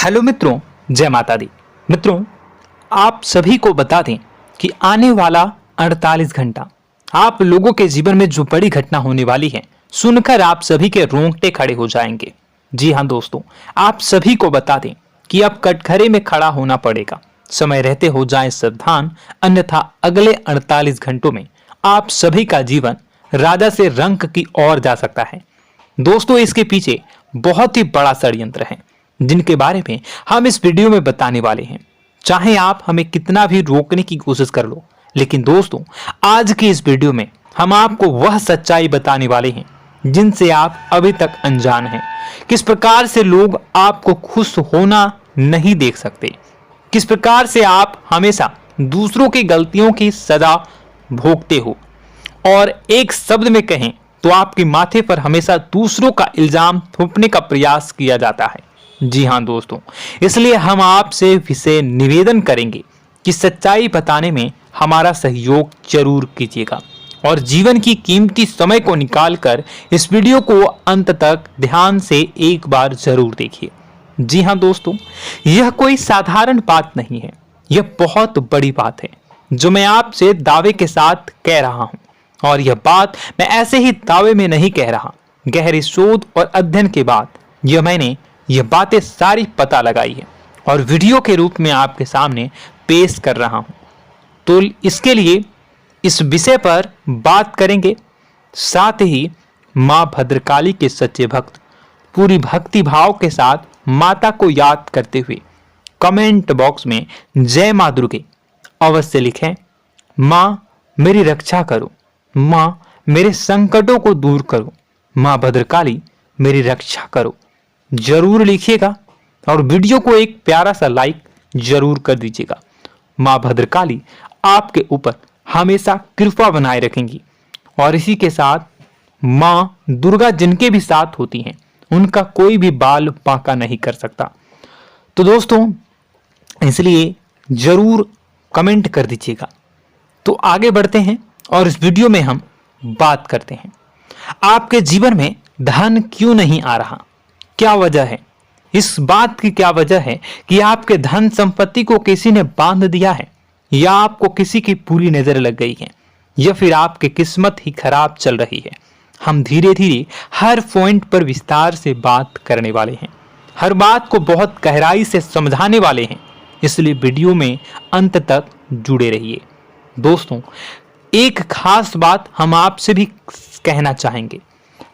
Hello मित्रों, जय माता दी। मित्रों, आप सभी को बता दें कि आने वाला 48 घंटा आप लोगों के जीवन में जो बड़ी घटना होने वाली है, सुनकर आप सभी के रोंगटे खड़े हो जाएंगे। जी हाँ दोस्तों, आप सभी को बता दें कि अब कटघरे में खड़ा होना पड़ेगा। समय रहते हो जाएं सावधान, अन्यथा अगले 48 घंटों में आप सभी का जीवन राजा से रंक की ओर जा सकता है। दोस्तों, इसके पीछे बहुत ही बड़ा षड्यंत्र है जिनके बारे में हम इस वीडियो में बताने वाले हैं। चाहे आप हमें कितना भी रोकने की कोशिश कर लो, लेकिन दोस्तों आज की इस वीडियो में हम आपको वह सच्चाई बताने वाले हैं जिनसे आप अभी तक अनजान हैं। किस प्रकार से लोग आपको खुश होना नहीं देख सकते, किस प्रकार से आप हमेशा दूसरों की गलतियों की सजा भोगते हो, और एक शब्द में कहें तो आपके माथे पर हमेशा दूसरों का इल्जाम थोपने का प्रयास किया जाता है। जी हाँ दोस्तों, इसलिए हम आपसे विशेष निवेदन करेंगे कि सच्चाई बताने में हमारा सहयोग जरूर कीजिएगा और जीवन की कीमती समय को निकालकर इस वीडियो को अंत तक ध्यान से एक बार जरूर देखिए। जी हाँ दोस्तों, यह कोई साधारण बात नहीं है, यह बहुत बड़ी बात है जो मैं आपसे दावे के साथ कह रहा हूं। और यह बात मैं ऐसे ही दावे में नहीं कह रहा, गहरी शोध और अध्ययन के बाद मैंने यह बातें सारी पता लगाई है और वीडियो के रूप में आपके सामने पेश कर रहा हूं। तो इसके लिए इस विषय पर बात करेंगे। साथ ही मां भद्रकाली के सच्चे भक्त पूरी भक्ति भाव के साथ माता को याद करते हुए कमेंट बॉक्स में जय मां दुर्गे अवश्य लिखें। मां मेरी रक्षा करो, मां मेरे संकटों को दूर करो, मां भद्रकाली मेरी रक्षा करो, जरूर लिखिएगा और वीडियो को एक प्यारा सा लाइक जरूर कर दीजिएगा। मां भद्रकाली आपके ऊपर हमेशा कृपा बनाए रखेंगी और इसी के साथ मां दुर्गा जिनके भी साथ होती हैं उनका कोई भी बाल बांका नहीं कर सकता। तो दोस्तों, इसलिए जरूर कमेंट कर दीजिएगा। तो आगे बढ़ते हैं और इस वीडियो में हम बात करते हैं, आपके जीवन में धन क्यों नहीं आ रहा, क्या वजह है। इस बात की क्या वजह है कि आपके धन संपत्ति को किसी ने बांध दिया है, या आपको किसी की पूरी नजर लग गई है, या फिर आपकी किस्मत ही खराब चल रही है। हम धीरे धीरे हर पॉइंट पर विस्तार से बात करने वाले हैं, हर बात को बहुत गहराई से समझाने वाले हैं, इसलिए वीडियो में अंत तक जुड़े रहिए। दोस्तों, एक खास बात हम आपसे भी कहना चाहेंगे,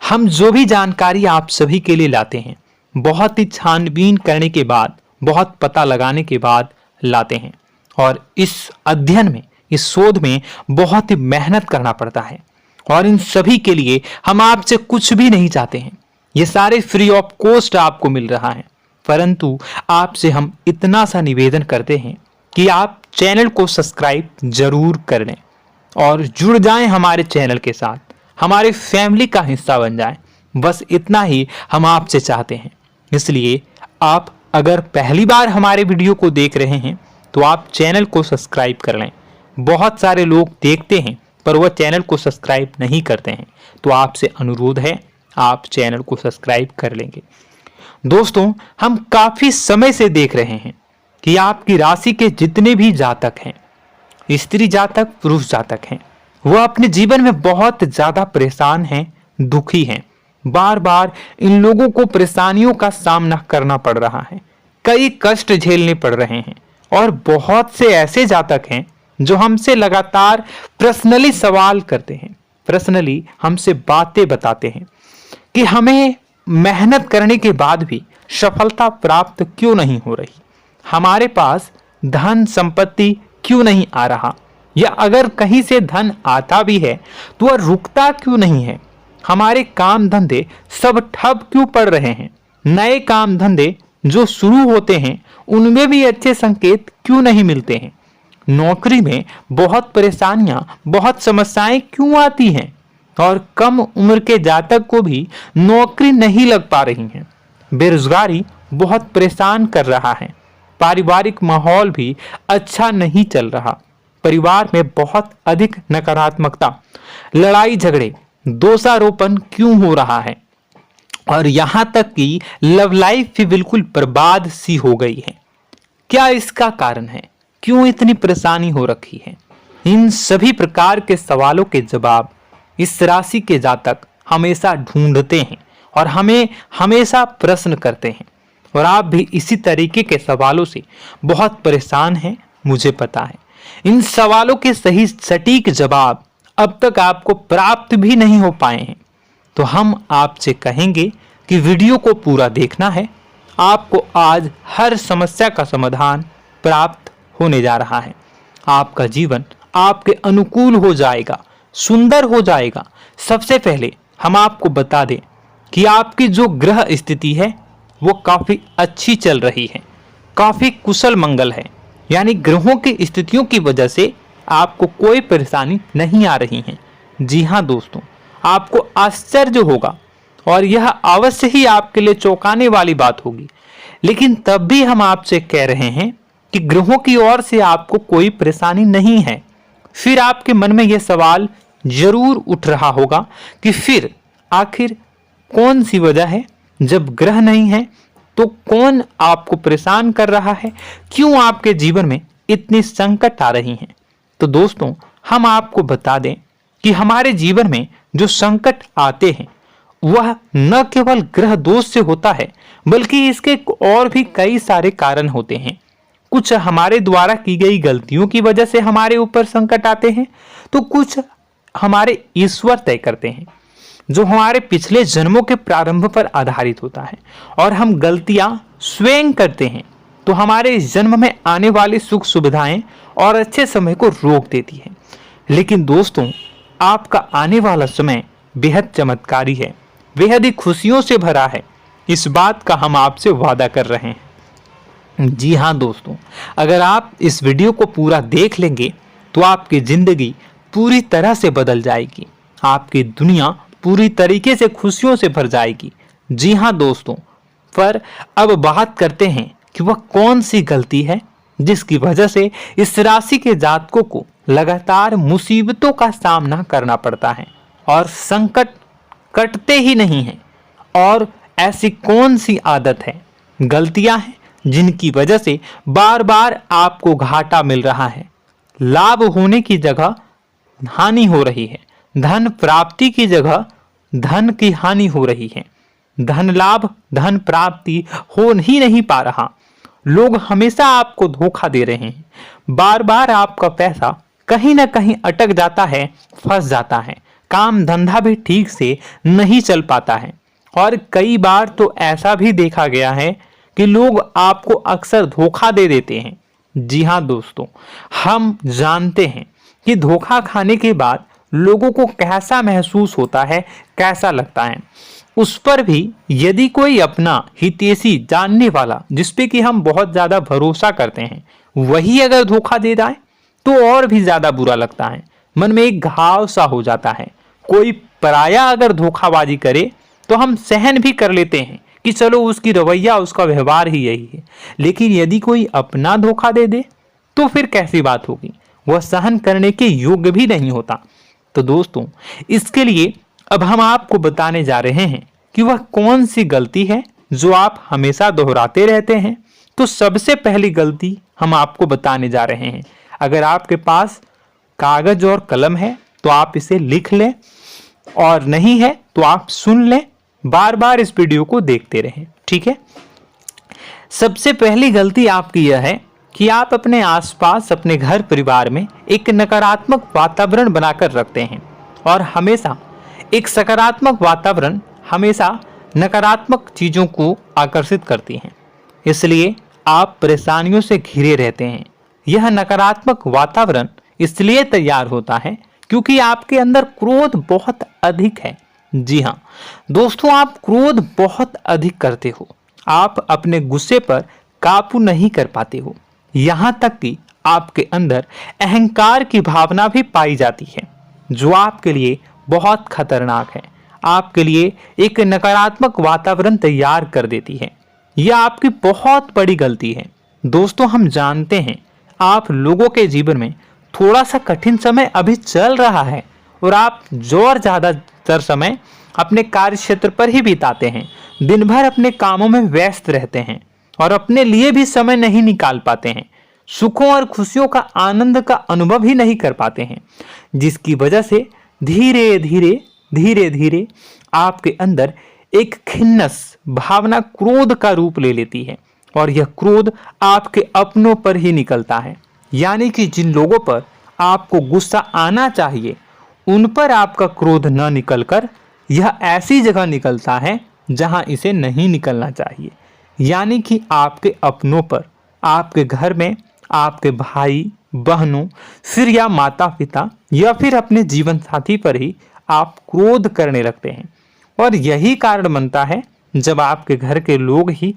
हम जो भी जानकारी आप सभी के लिए लाते हैं बहुत ही छानबीन करने के बाद, बहुत पता लगाने के बाद लाते हैं, और इस अध्ययन में, इस शोध में बहुत ही मेहनत करना पड़ता है। और इन सभी के लिए हम आपसे कुछ भी नहीं चाहते हैं, ये सारे फ्री ऑफ कॉस्ट आपको मिल रहा है, परंतु आपसे हम इतना सा निवेदन करते हैं कि आप चैनल को सब्सक्राइब जरूर कर लें और जुड़ जाएं हमारे चैनल के साथ, हमारे फैमिली का हिस्सा बन जाएं। बस इतना ही हम आपसे चाहते हैं। इसलिए आप अगर पहली बार हमारे वीडियो को देख रहे हैं तो आप चैनल को सब्सक्राइब कर लें। बहुत सारे लोग देखते हैं पर वह चैनल को सब्सक्राइब नहीं करते हैं, तो आपसे अनुरोध है आप चैनल को सब्सक्राइब कर लेंगे। दोस्तों, हम काफी समय से देख रहे हैं कि आपकी राशि के जितने भी जातक हैं, स्त्री जातक, पुरुष जातक हैं, वह अपने जीवन में बहुत ज्यादा परेशान हैं, दुखी हैं। बार बार इन लोगों को परेशानियों का सामना करना पड़ रहा है, कई कष्ट झेलने पड़ रहे हैं, और बहुत से ऐसे जातक हैं जो हमसे लगातार पर्सनली सवाल करते हैं, पर्सनली हमसे बातें बताते हैं कि हमें मेहनत करने के बाद भी सफलता प्राप्त क्यों नहीं हो रही, हमारे पास धन संपत्ति क्यों नहीं आ रहा, या अगर कहीं से धन आता भी है तो वह रुकता क्यों नहीं है, हमारे काम धंधे सब ठप क्यों पड़ रहे हैं, नए काम धंधे जो शुरू होते हैं उनमें भी अच्छे संकेत क्यों नहीं मिलते हैं, नौकरी में बहुत परेशानियां, बहुत समस्याएं क्यों आती हैं, और कम उम्र के जातक को भी नौकरी नहीं लग पा रही है, बेरोजगारी बहुत परेशान कर रहा है, पारिवारिक माहौल भी अच्छा नहीं चल रहा, परिवार में बहुत अधिक नकारात्मकता, लड़ाई झगड़े, दोषारोपण क्यों हो रहा है, और यहां तक कि लव लाइफ भी बिल्कुल बर्बाद सी हो गई है। क्या इसका कारण है? क्यों इतनी परेशानी हो रखी है? इन सभी प्रकार के सवालों के जवाब इस राशि के जातक हमेशा ढूंढते हैं और हमें हमेशा प्रश्न करते हैं। और आप भी इसी तरीके के सवालों से बहुत परेशान हैं, मुझे पता है। इन सवालों के सही सटीक जवाब अब तक आपको प्राप्त भी नहीं हो पाए हैं। तो हम आपसे कहेंगे कि वीडियो को पूरा देखना है। आपको आज हर समस्या का समाधान प्राप्त होने जा रहा है। आपका जीवन आपके अनुकूल हो जाएगा, सुंदर हो जाएगा। सबसे पहले हम आपको बता दें कि आपकी जो ग्रह स्थिति है वो काफी अच्छी चल रही है, काफी कुशल मंगल है। यानी ग्रहों की स्थितियों की वजह से आपको कोई परेशानी नहीं आ रही है। जी हाँ दोस्तों, आपको आश्चर्य होगा और यह अवश्य ही आपके लिए चौंकाने वाली बात होगी। लेकिन तब भी हम आपसे कह रहे हैं कि ग्रहों की ओर से आपको कोई परेशानी नहीं है। फिर आपके मन में यह सवाल जरूर उठ रहा होगा कि फिर आखिर कौन सी वजह है? जब ग्रह नहीं है तो कौन आपको परेशान कर रहा है? क्यों आपके जीवन में इतनी संकट आ रही हैं? तो दोस्तों, हम आपको बता दें कि हमारे जीवन में जो संकट आते हैं वह न केवल ग्रह दोष से होता है, बल्कि इसके और भी कई सारे कारण होते हैं। कुछ हमारे द्वारा की गई गलतियों की वजह से हमारे ऊपर संकट आते हैं, तो कुछ हमारे ईश्वर तय करते हैं, जो हमारे पिछले जन्मों के प्रारंभ पर आधारित होता है। और हम गलतियां स्वयं करते हैं तो हमारे इस जन्म में आने वाली सुख सुविधाएं और अच्छे समय को रोक देती है। लेकिन दोस्तों, आपका आने वाला समय बेहद चमत्कारी है, बेहद ही खुशियों से भरा है। इस बात का हम आपसे वादा कर रहे हैं। जी हाँ दोस्तों, अगर आप इस वीडियो को पूरा देख लेंगे तो आपकी जिंदगी पूरी तरह से बदल जाएगी, आपकी दुनिया पूरी तरीके से खुशियों से भर जाएगी। जी हाँ दोस्तों, पर अब बात करते हैं कि वह कौन सी गलती है जिसकी वजह से इस राशि के जातकों को लगातार मुसीबतों का सामना करना पड़ता है और संकट कटते ही नहीं हैं। और ऐसी कौन सी आदत है, गलतियां हैं जिनकी वजह से बार बार आपको घाटा मिल रहा है, लाभ होने की जगह हानि हो रही है, धन प्राप्ति की जगह धन की हानि हो रही है, धन लाभ धन प्राप्ति हो ही नहीं पा रहा, लोग हमेशा आपको धोखा दे रहे हैं, बार बार आपका पैसा कहीं ना कहीं अटक जाता है, फंस जाता है, काम धंधा भी ठीक से नहीं चल पाता है। और कई बार तो ऐसा भी देखा गया है कि लोग आपको अक्सर धोखा दे देते हैं। जी हाँ दोस्तों, हम जानते हैं कि धोखा खाने के बाद लोगों को कैसा महसूस होता है, कैसा लगता है। उस पर भी यदि कोई अपना हितैषी जानने वाला, जिसपे कि हम बहुत ज्यादा भरोसा करते हैं, वही अगर धोखा दे जाए तो और भी ज्यादा बुरा लगता है, मन में एक घाव सा हो जाता है। कोई पराया अगर धोखाबाजी करे तो हम सहन भी कर लेते हैं कि चलो उसकी रवैया, उसका व्यवहार ही यही है। लेकिन यदि कोई अपना धोखा दे दे तो फिर कैसी बात होगी, वह सहन करने के योग्य भी नहीं होता। तो दोस्तों, इसके लिए अब हम आपको बताने जा रहे हैं कि वह कौन सी गलती है जो आप हमेशा दोहराते रहते हैं। तो सबसे पहली गलती हम आपको बताने जा रहे हैं। अगर आपके पास कागज और कलम है तो आप इसे लिख लें, और नहीं है तो आप सुन लें, बार बार इस वीडियो को देखते रहें, ठीक है। सबसे पहली गलती आपकी यह है कि आप अपने आसपास, अपने घर परिवार में एक नकारात्मक वातावरण बनाकर रखते हैं। और हमेशा एक सकारात्मक वातावरण हमेशा नकारात्मक चीजों को आकर्षित करती हैं, इसलिए आप परेशानियों से घिरे रहते हैं। यह नकारात्मक वातावरण इसलिए तैयार होता है क्योंकि आपके अंदर क्रोध बहुत अधिक है। जी हाँ दोस्तों, आप क्रोध बहुत अधिक करते हो, आप अपने गुस्से पर काबू नहीं कर पाते हो, यहाँ तक कि आपके अंदर अहंकार की भावना भी पाई जाती है, जो आपके लिए बहुत खतरनाक है, आपके लिए एक नकारात्मक वातावरण तैयार कर देती है। यह आपकी बहुत बड़ी गलती है। दोस्तों, हम जानते हैं आप लोगों के जीवन में थोड़ा सा कठिन समय अभी चल रहा है और आप और ज्यादातर समय अपने कार्य क्षेत्र पर ही बिताते हैं, दिन भर अपने कामों में व्यस्त रहते हैं और अपने लिए भी समय नहीं निकाल पाते हैं, सुखों और खुशियों का आनंद का अनुभव ही नहीं कर पाते हैं, जिसकी वजह से धीरे धीरे धीरे धीरे आपके अंदर एक खिन्नस भावना क्रोध का रूप ले लेती है और यह क्रोध आपके अपनों पर ही निकलता है। यानी कि जिन लोगों पर आपको गुस्सा आना चाहिए उन पर आपका क्रोध न निकलकर यह ऐसी जगह निकलता है जहां इसे नहीं निकलना चाहिए। यानी कि आपके अपनों पर, आपके घर में आपके भाई बहनों, फिर या माता पिता या फिर अपने जीवन साथी पर ही आप क्रोध करने लगते हैं। और यही कारण बनता है जब आपके घर के लोग ही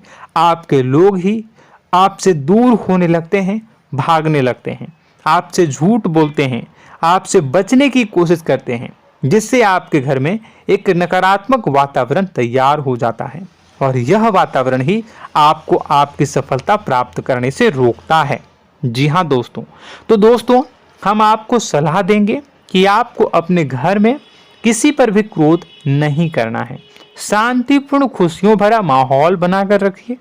आपसे दूर होने लगते हैं, भागने लगते हैं, आपसे झूठ बोलते हैं, आपसे बचने की कोशिश करते हैं, जिससे आपके घर में एक नकारात्मक वातावरण तैयार हो जाता है और यह वातावरण ही आपको आपकी सफलता प्राप्त करने से रोकता है। जी हाँ दोस्तों, तो दोस्तों हम आपको सलाह देंगे कि आपको अपने घर में किसी पर भी क्रोध नहीं करना है। शांतिपूर्ण खुशियों भरा माहौल बनाकर रखिए।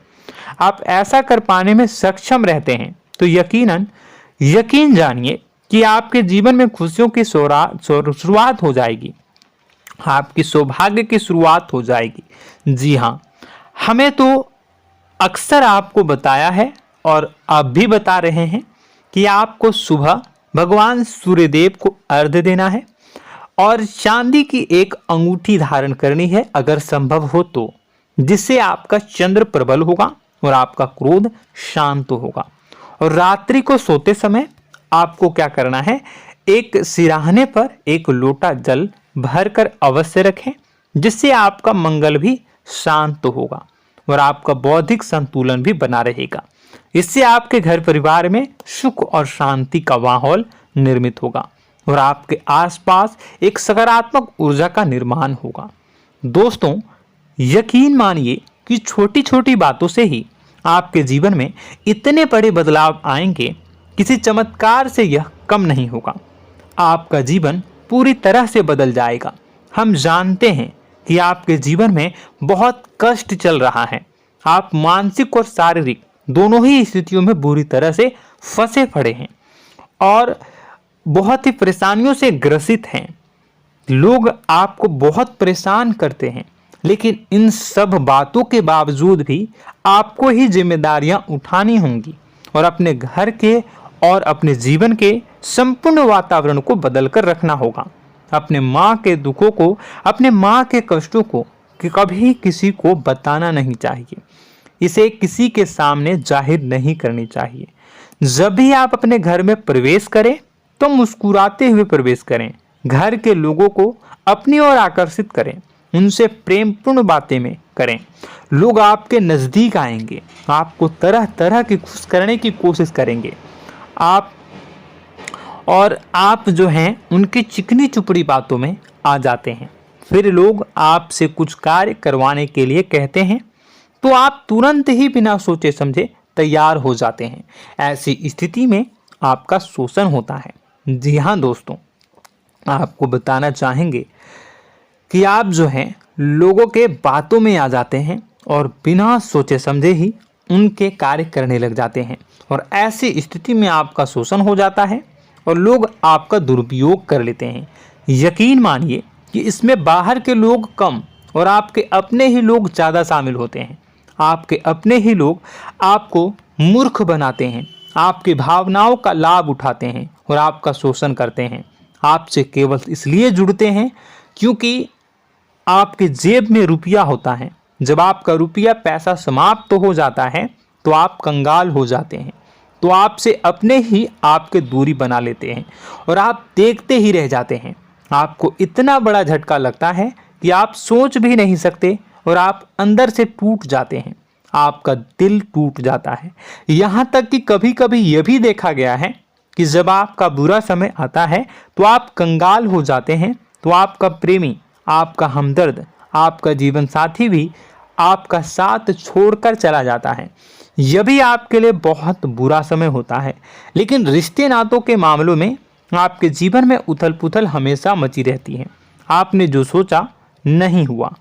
आप ऐसा कर पाने में सक्षम रहते हैं तो यकीन जानिए कि आपके जीवन में खुशियों की शुरुआत हो जाएगी, आपकी सौभाग्य की शुरुआत हो जाएगी। जी हाँ, हमें तो अक्सर आपको बताया है और आप भी बता रहे हैं कि आपको सुबह भगवान सूर्यदेव को अर्घ्य देना है और चांदी की एक अंगूठी धारण करनी है अगर संभव हो तो, जिससे आपका चंद्र प्रबल होगा और आपका क्रोध शांत होगा। और रात्रि को सोते समय आपको क्या करना है, एक सिराहने पर एक लोटा जल भरकर अवश्य रखें, जिससे आपका मंगल भी शांत होगा और आपका बौद्धिक संतुलन भी बना रहेगा। इससे आपके घर परिवार में सुख और शांति का माहौल निर्मित होगा और आपके आसपास एक सकारात्मक ऊर्जा का निर्माण होगा। दोस्तों यकीन मानिए कि छोटी छोटी बातों से ही आपके जीवन में इतने बड़े बदलाव आएंगे, किसी चमत्कार से यह कम नहीं होगा। आपका जीवन पूरी तरह से बदल जाएगा। हम जानते हैं कि आपके जीवन में बहुत कष्ट चल रहा है, आप मानसिक और शारीरिक दोनों ही स्थितियों में बुरी तरह से फंसे पड़े हैं और बहुत ही परेशानियों से ग्रसित हैं। लोग आपको बहुत परेशान करते हैं, लेकिन इन सब बातों के बावजूद भी आपको ही जिम्मेदारियां उठानी होंगी और अपने घर के और अपने जीवन के संपूर्ण वातावरण को बदलकर रखना होगा। अपने माँ के दुखों को, अपने माँ के कष्टों को कभी किसी को बताना नहीं चाहिए, इसे किसी के सामने जाहिर नहीं करनी चाहिए। जब भी आप अपने घर में प्रवेश करें तो मुस्कुराते हुए प्रवेश करें, घर के लोगों को अपनी ओर आकर्षित करें, उनसे प्रेमपूर्ण बातें में करें। लोग आपके नज़दीक आएंगे, आपको तरह तरह की खुश करने की कोशिश करेंगे। आप जो हैं उनकी चिकनी चुपड़ी बातों में आ जाते हैं। फिर लोग आपसे कुछ कार्य करवाने के लिए कहते हैं तो आप तुरंत ही बिना सोचे समझे तैयार हो जाते हैं। ऐसी स्थिति में आपका शोषण होता है। जी हाँ दोस्तों, आपको बताना चाहेंगे कि आप जो हैं लोगों के बातों में आ जाते हैं और बिना सोचे समझे ही उनके कार्य करने लग जाते हैं और ऐसी स्थिति में आपका शोषण हो जाता है और लोग आपका दुरुपयोग कर लेते हैं। यकीन मानिए कि इसमें बाहर के लोग कम और आपके अपने ही लोग ज़्यादा शामिल होते हैं। आपके अपने ही लोग आपको मूर्ख बनाते हैं, आपकी भावनाओं का लाभ उठाते हैं और आपका शोषण करते हैं। आपसे केवल इसलिए जुड़ते हैं क्योंकि आपके जेब में रुपया होता है। जब आपका रुपया पैसा समाप्त हो जाता है तो आप कंगाल हो जाते हैं, तो आपसे अपने ही आपके दूरी बना लेते हैं और आप देखते ही रह जाते हैं। आपको इतना बड़ा झटका लगता है कि आप सोच भी नहीं सकते और आप अंदर से टूट जाते हैं, आपका दिल टूट जाता है। यहाँ तक कि कभी कभी यह भी देखा गया है कि जब आपका बुरा समय आता है तो आप कंगाल हो जाते हैं, तो आपका प्रेमी, आपका हमदर्द, आपका जीवन साथी भी आपका साथ छोड़कर चला जाता है। यह भी आपके लिए बहुत बुरा समय होता है। लेकिन रिश्ते नातों के मामलों में आपके जीवन में उथल पुथल हमेशा मची रहती है। आपने जो सोचा नहीं हुआ।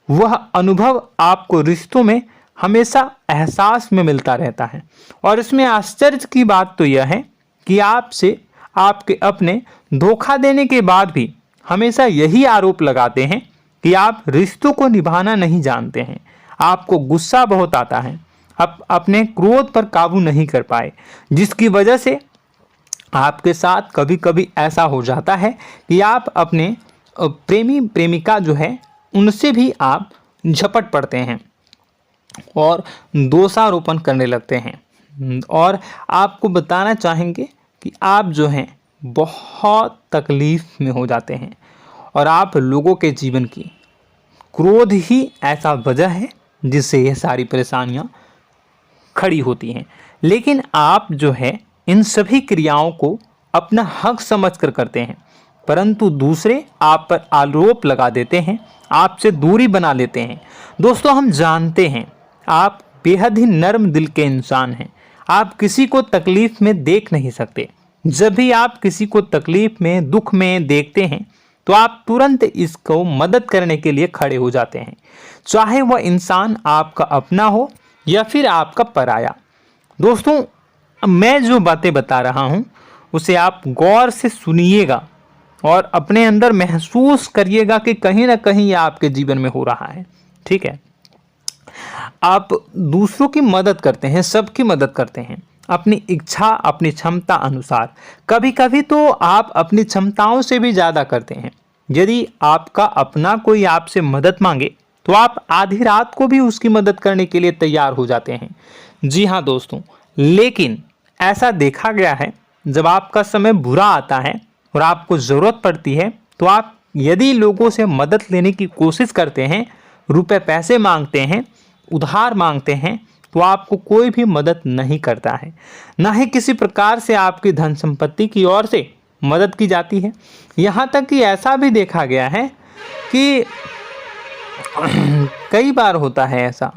वह अनुभव आपको रिश्तों में हमेशा एहसास में मिलता रहता है। और इसमें आश्चर्य की बात तो यह है कि आपसे आपके अपने धोखा देने के बाद भी हमेशा यही आरोप लगाते हैं कि आप रिश्तों को निभाना नहीं जानते हैं। आपको गुस्सा बहुत आता है, आप अपने क्रोध पर काबू नहीं कर पाए, जिसकी वजह से आपके साथ कभी कभी ऐसा हो जाता है कि आप अपने प्रेमी प्रेमिका जो है उनसे भी आप झपट पड़ते हैं और दोषारोपण करने लगते हैं। और आपको बताना चाहेंगे कि आप जो हैं बहुत तकलीफ में हो जाते हैं और आप लोगों के जीवन की क्रोध ही ऐसा वजह है जिससे यह सारी परेशानियां खड़ी होती हैं। लेकिन आप जो है इन सभी क्रियाओं को अपना हक समझकर करते हैं, परंतु दूसरे आप पर आरोप लगा देते हैं, आपसे दूरी बना लेते हैं। दोस्तों, हम जानते हैं आप बेहद ही नर्म दिल के इंसान हैं। आप किसी को तकलीफ में देख नहीं सकते। जब भी आप किसी को तकलीफ में, दुख में देखते हैं तो आप तुरंत इसको मदद करने के लिए खड़े हो जाते हैं, चाहे वह इंसान आपका अपना हो या फिर आपका पराया। दोस्तों, मैं जो बातें बता रहा हूं उसे आप गौर से सुनिएगा और अपने अंदर महसूस करिएगा कि कहीं ना कहीं यह आपके जीवन में हो रहा है। ठीक है, आप दूसरों की मदद करते हैं, सबकी मदद करते हैं अपनी इच्छा, अपनी क्षमता अनुसार। कभी कभी तो आप अपनी क्षमताओं से भी ज़्यादा करते हैं। यदि आपका अपना कोई आपसे मदद मांगे तो आप आधी रात को भी उसकी मदद करने के लिए तैयार हो जाते हैं। जी हाँ दोस्तों, लेकिन ऐसा देखा गया है जब आपका समय बुरा आता है और आपको ज़रूरत पड़ती है तो आप यदि लोगों से मदद लेने की कोशिश करते हैं, रुपए पैसे मांगते हैं, उधार मांगते हैं, तो आपको कोई भी मदद नहीं करता है। ना ही किसी प्रकार से आपकी धन संपत्ति की ओर से मदद की जाती है। यहाँ तक कि ऐसा भी देखा गया है कि कई बार होता है ऐसा,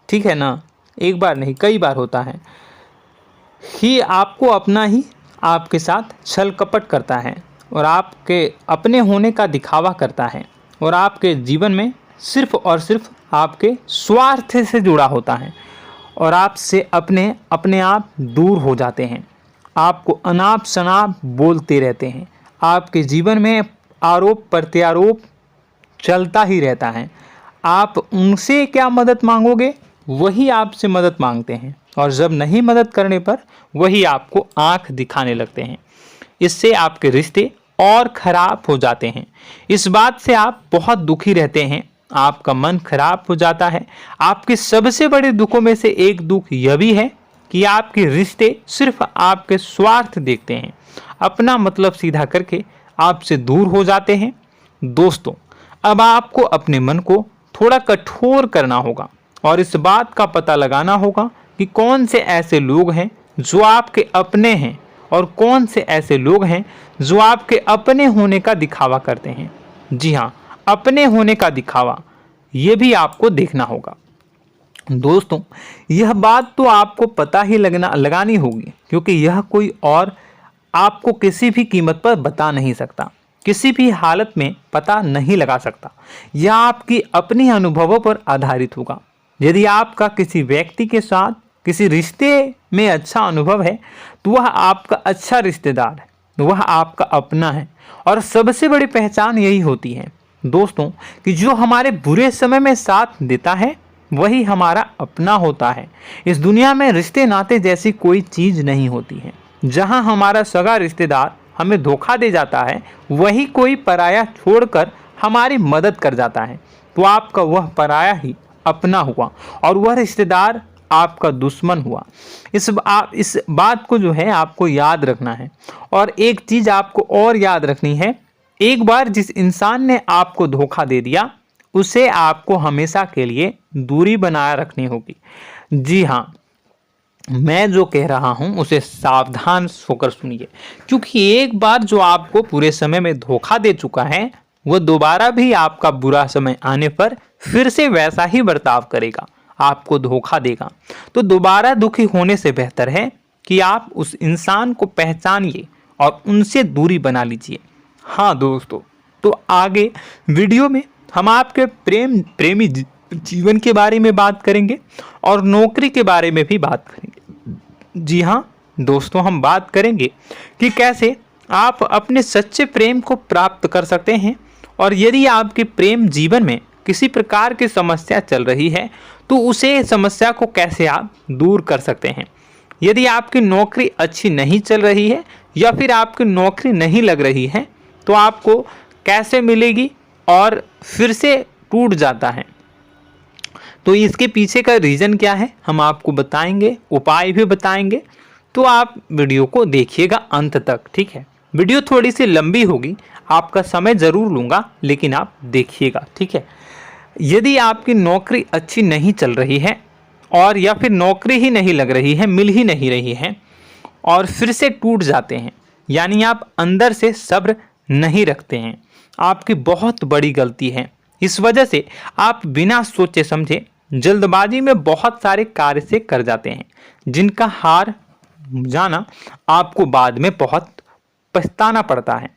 ठीक है ना, एक बार नहीं कई बार होता है कि आपको अपना ही आपके साथ छल कपट करता है और आपके अपने होने का दिखावा करता है और आपके जीवन में सिर्फ और सिर्फ आपके स्वार्थ से जुड़ा होता है और आपसे अपने आप दूर हो जाते हैं। आपको अनाप शनाप बोलते रहते हैं। आपके जीवन में आरोप प्रत्यारोप चलता ही रहता है। आप उनसे क्या मदद मांगोगे, वही आपसे मदद मांगते हैं और जब नहीं मदद करने पर वही आपको आंख दिखाने लगते हैं। इससे आपके रिश्ते और खराब हो जाते हैं। इस बात से आप बहुत दुखी रहते हैं, आपका मन खराब हो जाता है। आपके सबसे बड़े दुखों में से एक दुख यह भी है कि आपके रिश्ते सिर्फ आपके स्वार्थ देखते हैं, अपना मतलब सीधा करके आपसे दूर हो जाते हैं। दोस्तों, अब आपको अपने मन को थोड़ा कठोर करना होगा और इस बात का पता लगाना होगा कि कौन से ऐसे लोग हैं जो आपके अपने हैं और कौन से ऐसे लोग हैं जो आपके अपने होने का दिखावा करते हैं। जी हाँ, अपने होने का दिखावा, ये भी आपको देखना होगा। दोस्तों, यह बात तो आपको पता ही लगानी होगी, क्योंकि यह कोई और आपको किसी भी कीमत पर बता नहीं सकता, किसी भी हालत में पता नहीं लगा सकता। यह आपकी अपनी अनुभवों पर आधारित होगा। यदि आपका किसी व्यक्ति के साथ किसी रिश्ते में अच्छा अनुभव है तो वह आपका अच्छा रिश्तेदार है, वह आपका अपना है। और सबसे बड़ी पहचान यही होती है दोस्तों कि जो हमारे बुरे समय में साथ देता है वही हमारा अपना होता है। इस दुनिया में रिश्ते नाते जैसी कोई चीज़ नहीं होती है। जहां हमारा सगा रिश्तेदार हमें धोखा दे जाता है, वही कोई पराया छोड़कर हमारी मदद कर जाता है, तो आपका वह पराया ही अपना हुआ और वह रिश्तेदार आपका दुश्मन हुआ। इस बात को जो है आपको याद रखना है। और एक चीज़ आपको और याद रखनी है, एक बार जिस इंसान ने आपको धोखा दे दिया उसे आपको हमेशा के लिए दूरी बनाए रखनी होगी। जी हाँ, मैं जो कह रहा हूं उसे सावधान होकर सुनिए, क्योंकि एक बार जो आपको पूरे समय में धोखा दे चुका है वह दोबारा भी आपका बुरा समय आने पर फिर से वैसा ही बर्ताव करेगा, आपको धोखा देगा। तो दोबारा दुखी होने से बेहतर है कि आप उस इंसान को पहचानिए और उनसे दूरी बना लीजिए। हाँ दोस्तों, तो आगे वीडियो में हम आपके प्रेमी जीवन के बारे में बात करेंगे और नौकरी के बारे में भी बात करेंगे। जी हाँ दोस्तों, हम बात करेंगे कि कैसे आप अपने सच्चे प्रेम को प्राप्त कर सकते हैं, और यदि आपके प्रेम जीवन में किसी प्रकार की समस्या चल रही है तो उसे समस्या को कैसे आप दूर कर सकते हैं। यदि आपकी नौकरी अच्छी नहीं चल रही है या फिर आपकी नौकरी नहीं लग रही है तो आपको कैसे मिलेगी और फिर से टूट जाता है, तो इसके पीछे का रीज़न क्या है हम आपको बताएंगे, उपाय भी बताएंगे। तो आप वीडियो को देखिएगा अंत तक, ठीक है। वीडियो थोड़ी सी लंबी होगी, आपका समय ज़रूर लूँगा, लेकिन आप देखिएगा, ठीक है। यदि आपकी नौकरी अच्छी नहीं चल रही है और या फिर नौकरी ही नहीं लग रही है, मिल ही नहीं रही है और फिर से टूट जाते हैं, यानी आप अंदर से सब्र नहीं रखते हैं, आपकी बहुत बड़ी गलती है। इस वजह से आप बिना सोचे समझे जल्दबाजी में बहुत सारे कार्य से कर जाते हैं, जिनका हार जाना आपको बाद में बहुत पछताना पड़ता है।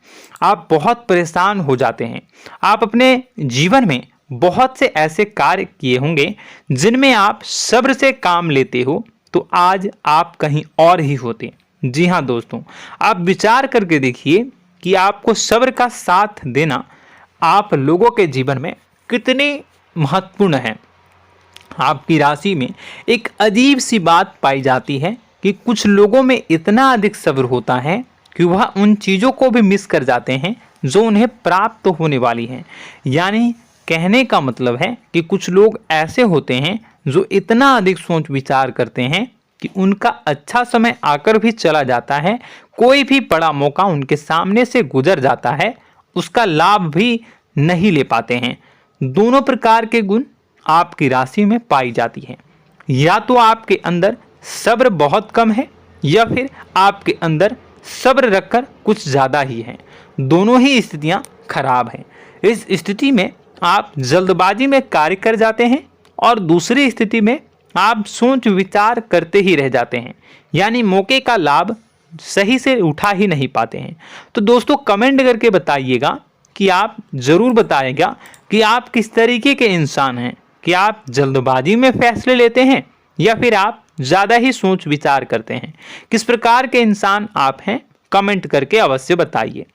आप बहुत परेशान हो जाते हैं। आप अपने जीवन में बहुत से ऐसे कार्य किए होंगे जिनमें आप सब्र से काम लेते हो, तो आज आप कहीं और ही होते। जी हाँ दोस्तों, आप विचार करके देखिए कि आपको सब्र का साथ देना आप लोगों के जीवन में कितने महत्वपूर्ण है। आपकी राशि में एक अजीब सी बात पाई जाती है कि कुछ लोगों में इतना अधिक सब्र होता है कि वह उन चीज़ों को भी मिस कर जाते हैं जो उन्हें प्राप्त होने वाली हैं। यानी कहने का मतलब है कि कुछ लोग ऐसे होते हैं जो इतना अधिक सोच विचार करते हैं कि उनका अच्छा समय आकर भी चला जाता है, कोई भी बड़ा मौका उनके सामने से गुजर जाता है, उसका लाभ भी नहीं ले पाते हैं। दोनों प्रकार के गुण आपकी राशि में पाई जाती हैं। या तो आपके अंदर सब्र बहुत कम है या फिर आपके अंदर सब्र रखकर कुछ ज़्यादा ही है। दोनों ही स्थितियाँ खराब हैं। इस स्थिति में आप जल्दबाजी में कार्य कर जाते हैं और दूसरी स्थिति में आप सोच विचार करते ही रह जाते हैं, यानी मौके का लाभ सही से उठा ही नहीं पाते हैं। तो दोस्तों कमेंट करके बताइएगा कि आप ज़रूर बताइएगा कि आप किस तरीके के इंसान हैं, कि आप जल्दबाजी में फैसले लेते हैं या फिर आप ज़्यादा ही सोच विचार करते हैं। किस प्रकार के इंसान आप हैं, कमेंट करके अवश्य बताइए।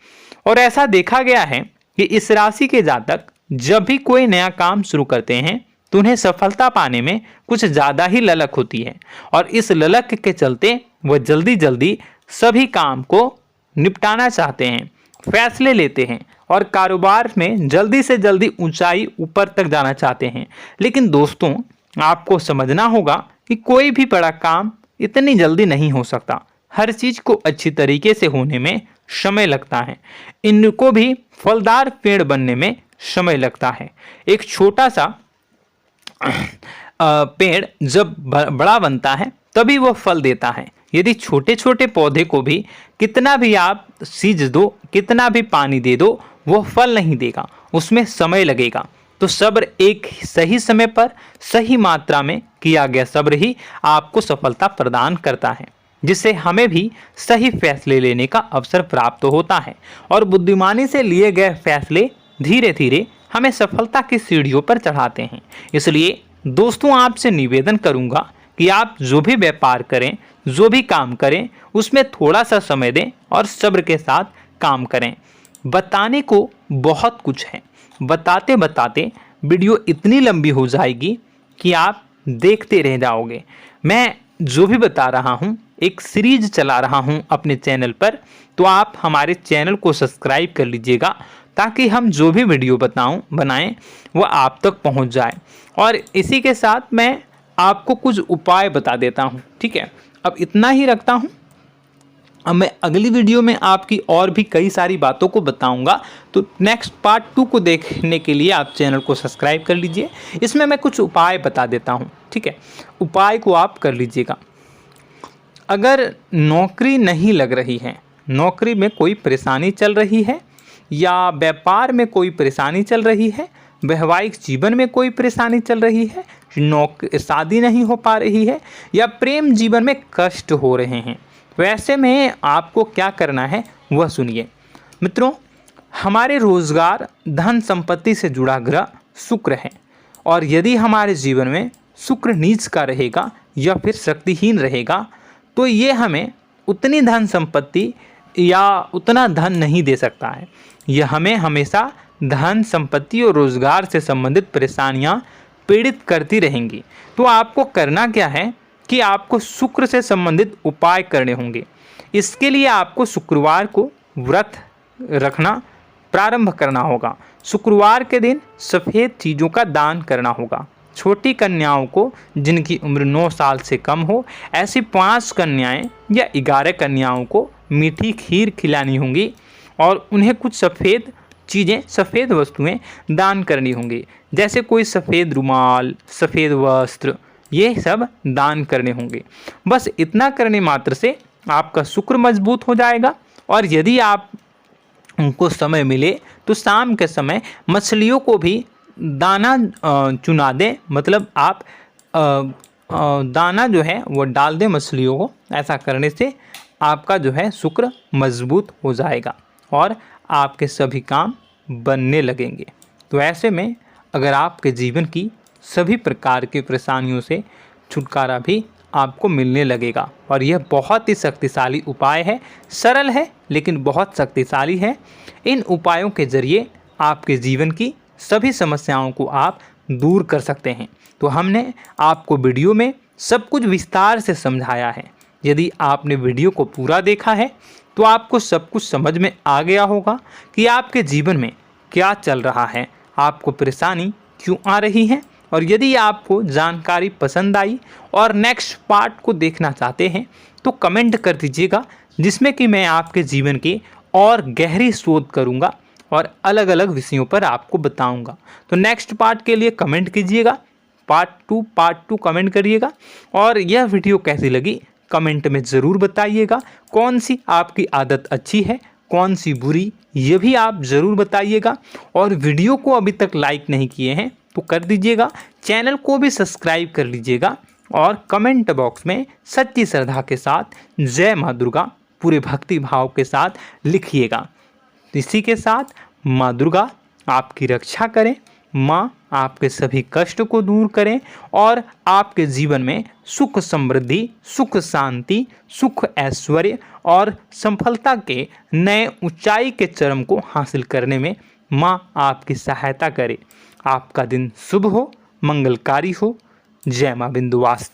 और ऐसा देखा गया है कि इस राशि के जातक जब भी कोई नया काम शुरू करते हैं तो उन्हें सफलता पाने में कुछ ज़्यादा ही ललक होती है, और इस ललक के चलते वह जल्दी जल्दी सभी काम को निपटाना चाहते हैं, फैसले लेते हैं और कारोबार में जल्दी से जल्दी ऊंचाई ऊपर तक जाना चाहते हैं। लेकिन दोस्तों आपको समझना होगा कि कोई भी बड़ा काम इतनी जल्दी नहीं हो सकता। हर चीज़ को अच्छी तरीके से होने में समय लगता है। इनको भी फलदार पेड़ बनने में समय लगता है। एक छोटा सा पेड़ जब बड़ा बनता है तभी वो फल देता है। यदि छोटे छोटे पौधे को भी कितना भी आप सींच दो, कितना भी पानी दे दो, वो फल नहीं देगा, उसमें समय लगेगा। तो सब्र एक सही समय पर सही मात्रा में किया गया सब्र ही आपको सफलता प्रदान करता है, जिससे हमें भी सही फैसले लेने का अवसर प्राप्त होता है और बुद्धिमानी से लिए गए फैसले धीरे धीरे हमें सफलता की सीढ़ियों पर चढ़ाते हैं। इसलिए दोस्तों आपसे निवेदन करूंगा कि आप जो भी व्यापार करें, जो भी काम करें, उसमें थोड़ा सा समय दें और सब्र के साथ काम करें। बताने को बहुत कुछ है, बताते बताते वीडियो इतनी लंबी हो जाएगी कि आप देखते रह जाओगे। मैं जो भी बता रहा हूँ एक सीरीज चला रहा हूँ अपने चैनल पर, तो आप हमारे चैनल को सब्सक्राइब कर लीजिएगा ताकि हम जो भी वीडियो बनाएं वो आप तक पहुँच जाए। और इसी के साथ मैं आपको कुछ उपाय बता देता हूँ, ठीक है। अब इतना ही रखता हूँ। अब मैं अगली वीडियो में आपकी और भी कई सारी बातों को बताऊंगा, तो नेक्स्ट पार्ट 2 को देखने के लिए आप चैनल को सब्सक्राइब कर लीजिए। इसमें मैं कुछ उपाय बता देता हूं, ठीक है। उपाय को आप कर लीजिएगा। अगर नौकरी नहीं लग रही है, नौकरी में कोई परेशानी चल रही है, या व्यापार में कोई परेशानी चल रही है, वैवाहिक जीवन में कोई परेशानी चल रही है, शादी नहीं हो पा रही है, या प्रेम जीवन में कष्ट हो रहे हैं, वैसे में आपको क्या करना है वह सुनिए। मित्रों, हमारे रोजगार धन संपत्ति से जुड़ा ग्रह शुक्र है, और यदि हमारे जीवन में शुक्र नीच का रहेगा या फिर शक्तिहीन रहेगा तो ये हमें उतनी धन संपत्ति या उतना धन नहीं दे सकता है। यह हमें हमेशा धन संपत्ति और रोजगार से संबंधित परेशानियां पीड़ित करती रहेंगी। तो आपको करना क्या है कि आपको शुक्र से संबंधित उपाय करने होंगे। इसके लिए आपको शुक्रवार को व्रत रखना प्रारंभ करना होगा। शुक्रवार के दिन सफ़ेद चीज़ों का दान करना होगा। छोटी कन्याओं को जिनकी उम्र 9 साल से कम हो, ऐसी 5 कन्याएं या 11 कन्याओं को मीठी खीर खिलानी होंगी और उन्हें कुछ सफ़ेद चीज़ें, सफ़ेद वस्तुएं दान करनी होंगी, जैसे कोई सफ़ेद रुमाल, सफ़ेद वस्त्र, ये सब दान करने होंगे। बस इतना करने मात्र से आपका शुक्र मजबूत हो जाएगा। और यदि आप उनको समय मिले तो शाम के समय मछलियों को भी दाना चुना दें, मतलब आप दाना जो है वो डाल दें मछलियों को। ऐसा करने से आपका जो है शुक्र मजबूत हो जाएगा और आपके सभी काम बनने लगेंगे। तो ऐसे में अगर आपके जीवन की सभी प्रकार की परेशानियों से छुटकारा भी आपको मिलने लगेगा। और यह बहुत ही शक्तिशाली उपाय है, सरल है लेकिन बहुत शक्तिशाली है। इन उपायों के ज़रिए आपके जीवन की सभी समस्याओं को आप दूर कर सकते हैं। तो हमने आपको वीडियो में सब कुछ विस्तार से समझाया है। यदि आपने वीडियो को पूरा देखा है तो आपको सब कुछ समझ में आ गया होगा कि आपके जीवन में क्या चल रहा है, आपको परेशानी क्यों आ रही है। और यदि आपको जानकारी पसंद आई और नेक्स्ट पार्ट को देखना चाहते हैं तो कमेंट कर दीजिएगा, जिसमें कि मैं आपके जीवन की और गहरी शोध करूंगा और अलग अलग विषयों पर आपको बताऊंगा। तो नेक्स्ट पार्ट के लिए कमेंट कीजिएगा, पार्ट टू कमेंट करिएगा। और यह वीडियो कैसी लगी कमेंट में ज़रूर बताइएगा। कौन सी आपकी आदत अच्छी है, कौन सी बुरी, ये भी आप ज़रूर बताइएगा। और वीडियो को अभी तक लाइक नहीं किए हैं तो कर दीजिएगा, चैनल को भी सब्सक्राइब कर लीजिएगा और कमेंट बॉक्स में सच्ची श्रद्धा के साथ जय माँ दुर्गा पूरे भक्ति भाव के साथ लिखिएगा। इसी के साथ माँ दुर्गा आपकी रक्षा करें, माँ आपके सभी कष्ट को दूर करें और आपके जीवन में सुख समृद्धि, सुख शांति, सुख ऐश्वर्य और सफलता के नए ऊंचाई के चरम को हासिल करने में माँ आपकी सहायता करे। आपका दिन शुभ हो, मंगलकारी हो। जय माँ विंध्यवासिनी।